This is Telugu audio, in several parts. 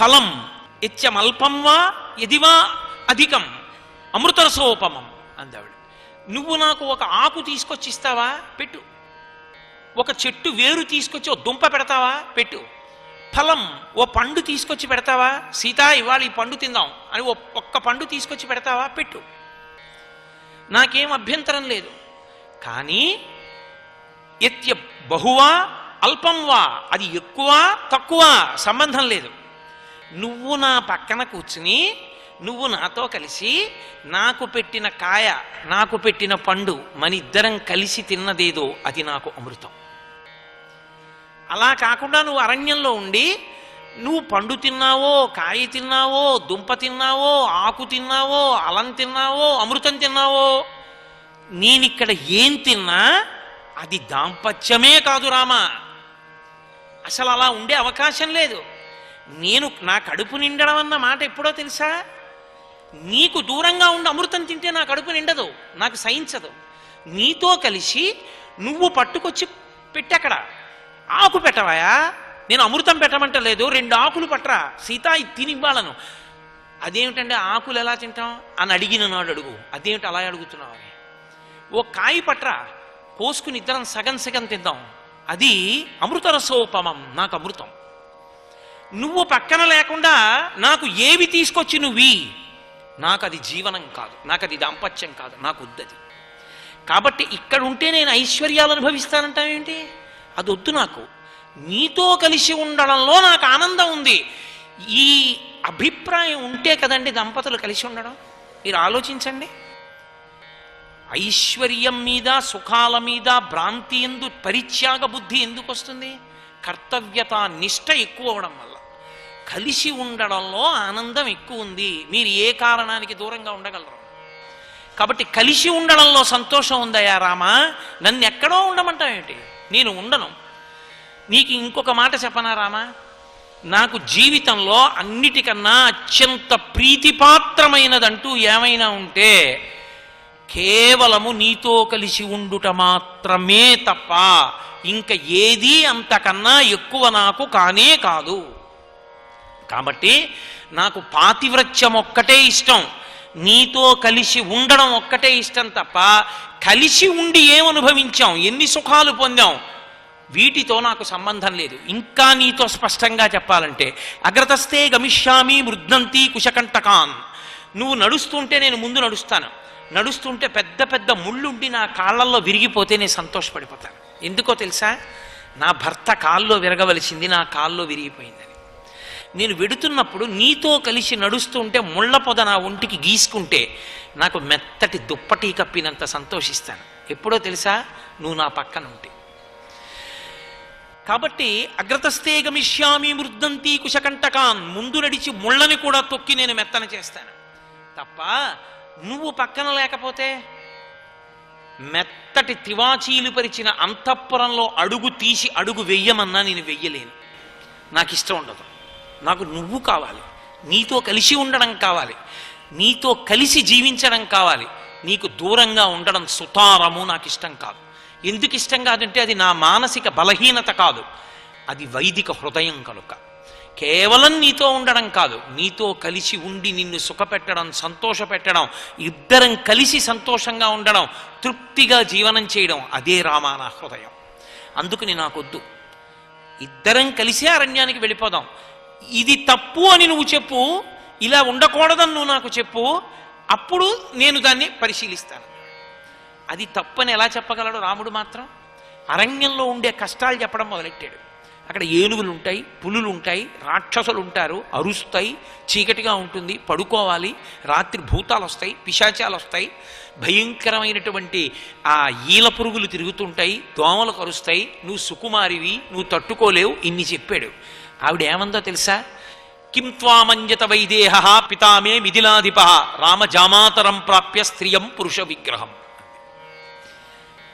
ఫలం యత్యమల్పం వా యదివా అధికం అమృతరసోపమం అందావిడ. నువ్వు నాకు ఒక ఆకు తీసుకొచ్చి ఇస్తావా? పెట్టు. ఒక చెట్టు వేరు తీసుకొచ్చి ఓ దుంప పెడతావా? పెట్టు. ఫలం ఓ పండు తీసుకొచ్చి పెడతావా? సీత ఇవాళ ఈ పండు తిందాం అని ఒక్క పండు తీసుకొచ్చి పెడతావా? పెట్టు. నాకేం అభ్యంతరం లేదు. కానీ యత్య బహువా అల్పం వా, అది ఎక్కువ తక్కువ సంబంధం లేదు. నువ్వు నా పక్కన కూర్చుని నువ్వు నాతో కలిసి నాకు పెట్టిన కాయ, నాకు పెట్టిన పండు, మన ఇద్దరం కలిసి తిన్నదేదో అది నాకు అమృతం. అలా కాకుండా నువ్వు అరణ్యంలో ఉండి నువ్వు పండు తిన్నావో, కాయ తిన్నావో, దుంప తిన్నావో, ఆకు తిన్నావో, అలం తిన్నావో, అమృతం తిన్నావో, నేనిక్కడ ఏం తిన్నా అది దాంపత్యమే కాదు రామా. అసలు అలా ఉండే అవకాశం లేదు. నేను నా కడుపు నిండడం అన్న మాట ఎప్పుడో తెలుసా? నీకు దూరంగా ఉండి అమృతం తింటే నా కడుపు నిండదు, నాకు సహించదు. నీతో కలిసి నువ్వు పట్టుకొచ్చి పెట్టక్కడ ఆకు పెట్టవాయా, నేను అమృతం పెట్టమంటలేదు, 2 ఆకులు పట్టరా సీత, ఇది తినివ్వాలను. అదేమిటంటే ఆకులు ఎలా తింటాం అని అడిగిన నాడు అడుగు. అదేమిటి అలా అడుగుతున్నావు అని. ఓ కాయ పట్రా, కోసుకుని ఇద్దరం సగం సగం తిందాం, అది అమృతరసోపమం, నాకు అమృతం. నువ్వు పక్కన లేకుండా నాకు ఏవి తీసుకొచ్చి నువ్వి, నాకు అది జీవనం కాదు, నాకు అది దాంపత్యం కాదు, నాకు వద్దది. కాబట్టి ఇక్కడ ఉంటే నేను ఐశ్వర్యాలు అనుభవిస్తానంటావేంటి? అది వద్దు నాకు. నీతో కలిసి ఉండడంలో నాకు ఆనందం ఉంది. ఈ అభిప్రాయం ఉంటే కదండి దంపతులు కలిసి ఉండడం. మీరు ఆలోచించండి. ఐశ్వర్యం మీద, సుఖాల మీద భ్రాంతి ఎందు పరిత్యాగ బుద్ధి ఎందుకు వస్తుంది? కర్తవ్యత నిష్ట ఎక్కువ అవడం వల్ల. కలిసి ఉండడంలో ఆనందం ఎక్కువ ఉంది. మీరు ఏ కారణానికి దూరంగా ఉండగలరు? కాబట్టి కలిసి ఉండడంలో సంతోషం ఉందయా రామా, నన్ను ఎక్కడో ఉండమంటావేంటి? నేను ఉండను. నీకు ఇంకొక మాట చెప్పనా రామా, నాకు జీవితంలో అన్నిటికన్నా అత్యంత ప్రీతిపాత్రమైనదంటూ ఏమైనా ఉంటే కేవలము నీతో కలిసి ఉండుట మాత్రమే తప్ప ఇంక ఏదీ అంతకన్నా ఎక్కువ నాకు కానే కాదు. కాబట్టి నాకు పాతివ్రత్యం ఒక్కటే ఇష్టం, నీతో కలిసి ఉండడం ఒక్కటే ఇష్టం తప్ప కలిసి ఉండి ఏమనుభవించాం, ఎన్ని సుఖాలు పొందాం, వీటితో నాకు సంబంధం లేదు. ఇంకా నీతో స్పష్టంగా చెప్పాలంటే అగ్రతస్తే గమిష్యామి మృద్నంతి కుశకంటకాన్. నువ్వు నడుస్తుంటే నేను ముందు నడుస్తాను. నడుస్తుంటే పెద్ద పెద్ద ముళ్ళుండి నా కాళ్ళల్లో విరిగిపోతే నేను సంతోషపడిపోతాను. ఎందుకో తెలుసా? నా భర్త కాల్లో విరగవలసింది నా కాల్లో విరిగిపోయిందని. నేను వెడుతున్నప్పుడు నీతో కలిసి నడుస్తుంటే ముళ్ళ పొద నా ఒంటికి గీసుకుంటే నాకు మెత్తటి దుప్పటి కప్పినంత సంతోషిస్తాను. ఎప్పుడో తెలుసా? నువ్వు నా పక్కన ఉంటే. కాబట్టి అగ్రతస్తే గమిష్యామి మృద్దంతి కుశకంటకాన్, ముందు నడిచి ముళ్ళని కూడా తొక్కి నేను మెత్తన చేస్తాను తప్ప నువ్వు పక్కన లేకపోతే మెత్తటి తివాచీలు పరిచిన అంతఃపురంలో అడుగు తీసి అడుగు వెయ్యమన్నా నేను వెయ్యలేను. నాకు ఇష్టం ఉండదు. నాకు నువ్వు కావాలి, నీతో కలిసి ఉండడం కావాలి, నీతో కలిసి జీవించడం కావాలి. నీకు దూరంగా ఉండడం సుతారము నాకు ఇష్టం కాదు. ఎందుకు ఇష్టం కాదంటే అది నా మానసిక బలహీనత కాదు, అది వైదిక హృదయం కనుక. కేవలం నీతో ఉండడం కాదు, నీతో కలిసి ఉండి నిన్ను సుఖపెట్టడం, సంతోషపెట్టడం, ఇద్దరం కలిసి సంతోషంగా ఉండడం, తృప్తిగా జీవనం చేయడం, అదే రామా నా హృదయం. అందుకని నాకొద్దు. ఇద్దరం కలిసి అరణ్యానికి వెళ్ళిపోదాం. ఇది తప్పు అని నువ్వు చెప్పు, ఇలా ఉండకూడదని నువ్వు నాకు చెప్పు, అప్పుడు నేను దాన్ని పరిశీలిస్తాను. అది తప్పని ఎలా చెప్పగలడు రాముడు మాత్రం? అరణ్యంలో ఉండే కష్టాలు చెప్పడం మొదలెట్టాడు. అక్కడ ఏనుగులు ఉంటాయి, పులులు ఉంటాయి, రాక్షసులు ఉంటారు, అరుస్తాయి, చీకటిగా ఉంటుంది, పడుకోవాలి, రాత్రి భూతాలు వస్తాయి, పిశాచాలు వస్తాయి, భయంకరమైనటువంటి ఆ ఈల పురుగులు తిరుగుతుంటాయి, దోమలు కరుస్తాయి, నువ్వు సుకుమారివి, నువ్వు తట్టుకోలేవు, ఇన్ని చెప్పాడు. ఆవిడ ఏమందో తెలుసా? కిం త్వామంజత వైదేహ పితామే మిథిలాధిప రామజామాతరం ప్రాప్య స్త్రియం పురుష విగ్రహం.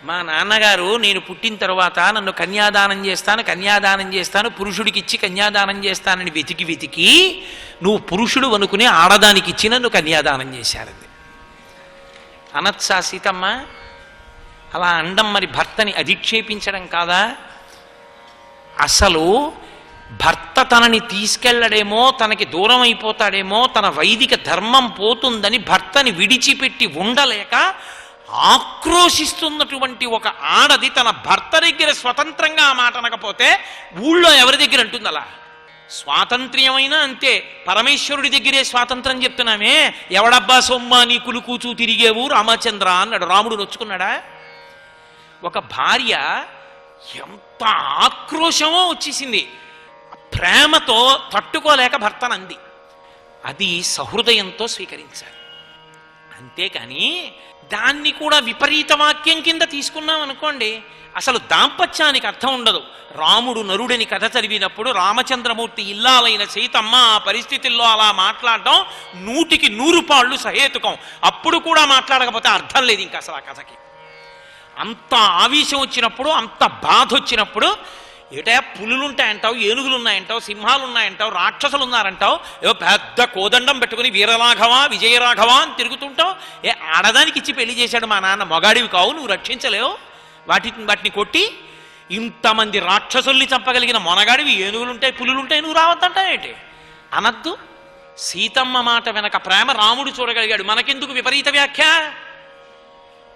మా నాన్నగారు నేను పుట్టిన తర్వాత నన్ను కన్యాదానం చేస్తాను, పురుషుడికి ఇచ్చి కన్యాదానం చేస్తానని వెతికి వెతికి నువ్వు పురుషుడు అనుకుని ఆడదానికి ఇచ్చి నన్ను కన్యాదానం చేశారంది. అనత్సా సీతమ్మ? అలా అండం మరి భర్తని అధిక్షేపించడం కాదా? అసలు భర్త తనని తీసుకెళ్లడేమో, తనకి దూరం అయిపోతాడేమో, తన వైదిక ధర్మం పోతుందని భర్తని విడిచిపెట్టి ఉండలేక ఆక్రోశిస్తున్నటువంటి ఒక ఆడది తన భర్త దగ్గర స్వతంత్రంగా ఆ మాట అనకపోతే ఊళ్ళో ఎవరి దగ్గర అంటుంది అలా? స్వాతంత్ర్యమైనా అంతే. పరమేశ్వరుడి దగ్గరే స్వాతంత్రం చెప్తున్నామే. ఎవడబ్బా సొమ్మ నీ కులుకూచూ తిరిగేవు రామచంద్ర అన్నాడు. రాముడు నొచ్చుకున్నాడా? ఒక భార్య ఎంత ఆక్రోశమో వచ్చేసింది, ప్రేమతో తట్టుకోలేక భర్తనంది. అది సహృదయంతో స్వీకరించాలి. అంతేకాని దాన్ని కూడా విపరీత వాక్యం కింద తీసుకున్నాం అనుకోండి, అసలు దాంపత్యానికి అర్థం ఉండదు. రాముడు నరుడని కథ చదివినప్పుడు రామచంద్రమూర్తి ఇల్లాలైన సీతమ్మ ఆ పరిస్థితుల్లో అలా మాట్లాడడం 100కి 100 పాళ్ళు సహేతుకం. అప్పుడు కూడా మాట్లాడకపోతే అర్థం లేదు ఇంకా అసలు ఆ కథకి. అంత ఆవేశం వచ్చినప్పుడు, అంత బాధ వచ్చినప్పుడు, ఏటా పులులుంటాయంటావు, ఏనుగులు ఉన్నాయంటావు, సింహాలు ఉన్నాయంటావు, రాక్షసులు ఉన్నారంటావు, ఏవో పెద్ద కోదండం పెట్టుకుని వీరరాఘవ విజయరాఘవ అని తిరుగుతుంటావు. ఆడదానికి ఇచ్చి పెళ్లి చేశాడు మా నాన్న, మగాడివి కావు, నువ్వు రక్షించలేవు, వాటిని కొట్టి ఇంతమంది రాక్షసుల్ని చంపగలిగిన మొనగాడివి, ఏనుగులుంటాయి పులులుంటాయి, నువ్వు రావద్దంటావేంటి? అనద్దు. సీతమ్మ మాట వెనక ప్రేమ రాముడు చూడగలిగాడు, మనకెందుకు విపరీత వ్యాఖ్య?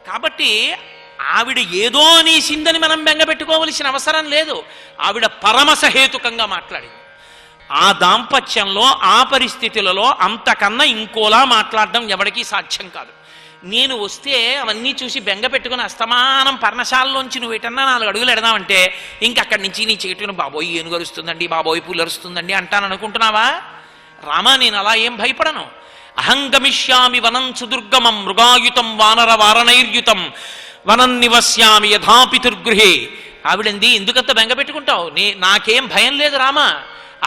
కాబట్టి ఆవిడ ఏదో అనేసిందని మనం బెంగపెట్టుకోవలసిన అవసరం లేదు. ఆవిడ పరమసహేతుకంగా మాట్లాడింది. ఆ దాంపత్యంలో ఆ పరిస్థితులలో అంతకన్నా ఇంకోలా మాట్లాడడం ఎవరికీ సాధ్యం కాదు. నేను వస్తే అవన్నీ చూసి బెంగ పెట్టుకుని అస్తమానం పర్ణశాలలోంచి నువ్వు ఎటన్నా 4 అడుగులు ఎడదామంటే ఇంకక్కడి నుంచి నీ చేటును బాబోయ్ ఏనుగరుస్తుందండి, బాబోయ్ పులరుస్తుందండి అంటాను అనుకుంటున్నావా? రామా, నేను అలా ఏం భయపడను. అహంగమిష్యామి వనం సుదుర్గమం మృగాయుతం వానర వారణైర్యుతం వనం నివస్యామి యథాపితుర్గృహే. ఆవిడంది, ఎందుకంత బెంగ పెట్టుకుంటావు? నాకేం భయం లేదు రామా.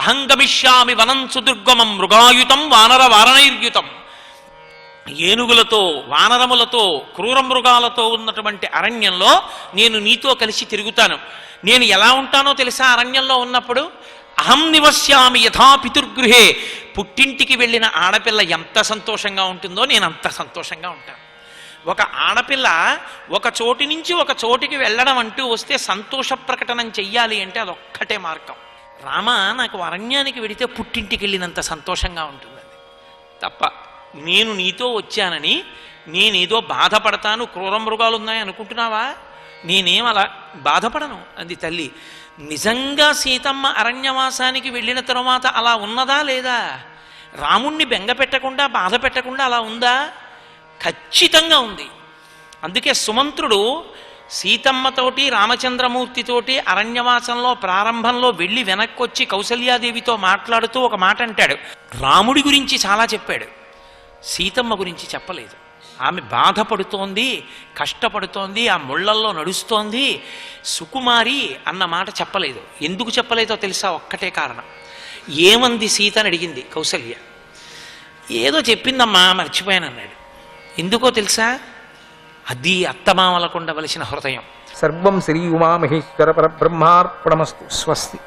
అహంగమిష్యామి వనం సుదుర్గమం మృగాయుతం వానర వారణైర్యుతం. ఏనుగులతో, వానరములతో, క్రూర మృగాలతో ఉన్నటువంటి అరణ్యంలో నేను నీతో కలిసి తిరుగుతాను. నేను ఎలా ఉంటానో తెలుసా? అరణ్యంలో ఉన్నప్పుడు అహం నివస్యామి యథా పితుర్గృహే. పుట్టింటికి వెళ్ళిన ఆడపిల్ల ఎంత సంతోషంగా ఉంటుందో నేను అంత సంతోషంగా ఉంటాను. ఒక ఆడపిల్ల ఒక చోటి నుంచి ఒక చోటికి వెళ్ళడం అంటూ వస్తే సంతోష ప్రకటనం చెయ్యాలి అంటే అదొక్కటే మార్గం. రామ, నాకు అరణ్యానికి వెడితే పుట్టింటికి వెళ్ళినంత సంతోషంగా ఉంటుంది తప్ప నేను నీతో వచ్చానని నేనేదో బాధపడతాను, క్రూర మృగాలు ఉన్నాయి అనుకుంటున్నావా? నేనేం అలా బాధపడను అంది తల్లి. నిజంగా సీతమ్మ అరణ్యవాసానికి వెళ్ళిన తరువాత అలా ఉన్నదా లేదా? రాముణ్ణి బెంగ పెట్టకుండా బాధ పెట్టకుండా అలా ఉందా? ఖచ్చితంగా ఉంది. అందుకే సుమంత్రుడు సీతమ్మతోటి రామచంద్రమూర్తితోటి అరణ్యవాసంలో ప్రారంభంలో వెళ్ళి వెనక్కి వచ్చి కౌసల్యాదేవితో మాట్లాడుతూ ఒక మాట అంటాడు. రాముడి గురించి చాలా చెప్పాడు, సీతమ్మ గురించి చెప్పలేదు. ఆమె బాధపడుతోంది, కష్టపడుతోంది, ఆ ముళ్ళల్లో నడుస్తోంది, సుకుమారి అన్న మాట చెప్పలేదు. ఎందుకు చెప్పలేదో తెలుసా? ఒక్కటే కారణం. ఏమంది సీతని అడిగింది కౌసల్య. ఏదో చెప్పిందమ్మా మర్చిపోయాను అన్నాడు. ఎందుకో తెలుసా? అది అత్తమామలకు ఉండవలసిన హృదయం. సర్వం శ్రీ ఉమామహేశ్వర పరబ్రహ్మార్పణమస్తు. స్వస్తి.